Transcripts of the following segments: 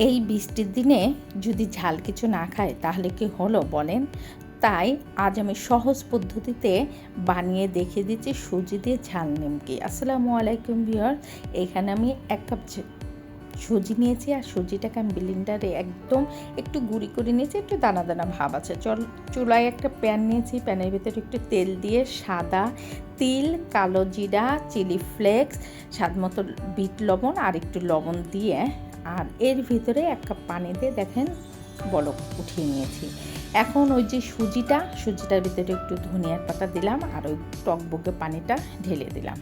এই বৃষ্টির দিনে যদি ঝাল কিছু না খায় তাহলে কি হলো বলেন। তাই আজ আমি সহজ পদ্ধতিতে বানিয়ে দেখিয়ে দিচ্ছি সুজি দিয়ে ঝাল নিমকি। আসসালামু আলাইকুম ভিউয়ার, এখানে আমি 1 কাপ সুজি নিয়েছি আর সুজিটাকে আমি ব্লেন্ডারে একদম একটু গুঁড়ি করে নিয়েছি, একটু দানা দানা ভাব আছে। চুলায় একটা প্যান নিয়েছি, প্যানের ভিতরে একটু তেল দিয়ে সাদা তিল, কালো জিরা, চিলি ফ্লেক্স, স্বাদ মতো বিট লবণ আর একটু লবণ দিয়ে আর এর ভিতরে 1 কাপ পানি দিয়ে দেখেন বলক উঠিয়ে নিয়েছি। এখন ওই যে সুজিটার ভিতরে একটু ধনিয়ার পাতা দিলাম আর ওই টকবকে পানিটা ঢেলে দিলাম।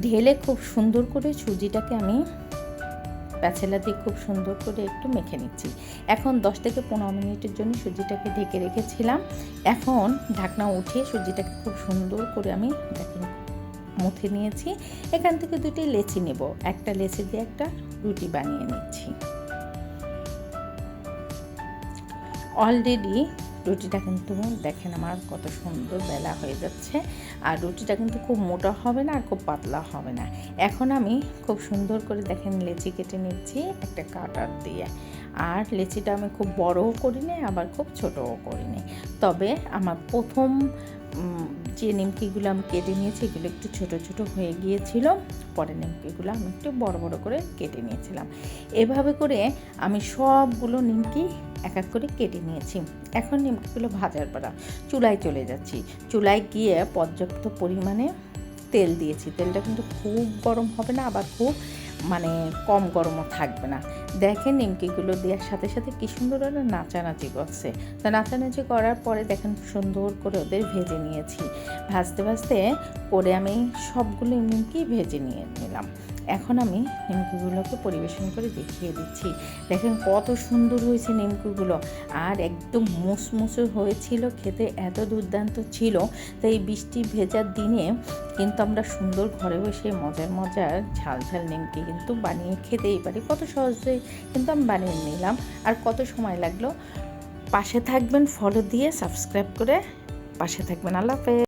ঢেলে খুব সুন্দর করে সুজিটাকে আমি প্যাচেলা দিয়ে খুব সুন্দর করে একটু মেখে নিচ্ছি। এখন 10 থেকে 15 মিনিটের জন্য সুজিটাকে ঢেকে রেখেছিলাম। এখন ঢাকনা উঠিয়ে সুজিটাকে খুব সুন্দর করে আমি দেখেন মুথে নিয়েছি। এখান থেকে 2টি লেচি নেব, একটা লেচি দিয়ে একটা রুটি বানিয়ে নিচ্ছি। অলরেডি রুটিটা কিন্তু দেখেন আমার কত সুন্দর বেলা হয়ে যাচ্ছে, আর রুটিটা কিন্তু খুব মোটা হবে না আর খুব পাতলা হবে না। এখন আমি খুব সুন্দর করে দেখেন লেচি কেটে নিচ্ছি একটা কাটার দিয়ে। আর লেচিটা আমি খুব বড়ও করিনি আবার খুব ছোটও করিনি, তবে আমার প্রথম যে নিমকিগুলো আমি কেটে নিয়েছি এগুলো একটু ছোট ছোট হয়ে গিয়েছিল, পরে নিমকিগুলো আমি একটু বড় বড় করে কেটে নিয়েছিলাম। এভাবে করে আমি সবগুলো নিমকি এক এক করে কেটে নিয়েছি। এখন নিমকিগুলো ভাজার পর চুলায় চলে যাচ্ছি। চুলায় গিয়ে পর্যাপ্ত পরিমাণে তেল দিয়েছি। তেলটা কিন্তু খুব গরম হবে না আবার খুব কম গরমও থাকবে না। দেখেন নিমকিগুলো দেওয়ার সাথে সাথে কী সুন্দর ওরা নাচানাচি করছে। তো নাচানাচি করার পরে দেখেন সুন্দর করে ওদের ভেজে নিয়েছি। ভাজতে ভাজতে করে আমি সবগুলো নিমকি ভেজে নিলাম। এখন আমি নিমকিগুলোকে পরিবেশন করে দেখিয়ে দিচ্ছি। দেখেন কত সুন্দর হয়েছে নিমকিগুলো, আর একদম মুসমুসে হয়েছিল, খেতে এত দুর্দান্ত ছিল। তো এই বৃষ্টি ভেজার দিনে কিন্তু আমরা সুন্দর ঘরে বসে মজার মজার ঝাল ঝাল নিমকি কিন্তু বানিয়ে খেতেই পারি। কত সহজে কিন্তু আমি বানিয়ে নিলাম, আর কত সময় লাগলো। পাশে থাকবেন, ফলো দিয়ে সাবস্ক্রাইব করে পাশে থাকবেন। আল্লাহ হাফেজ।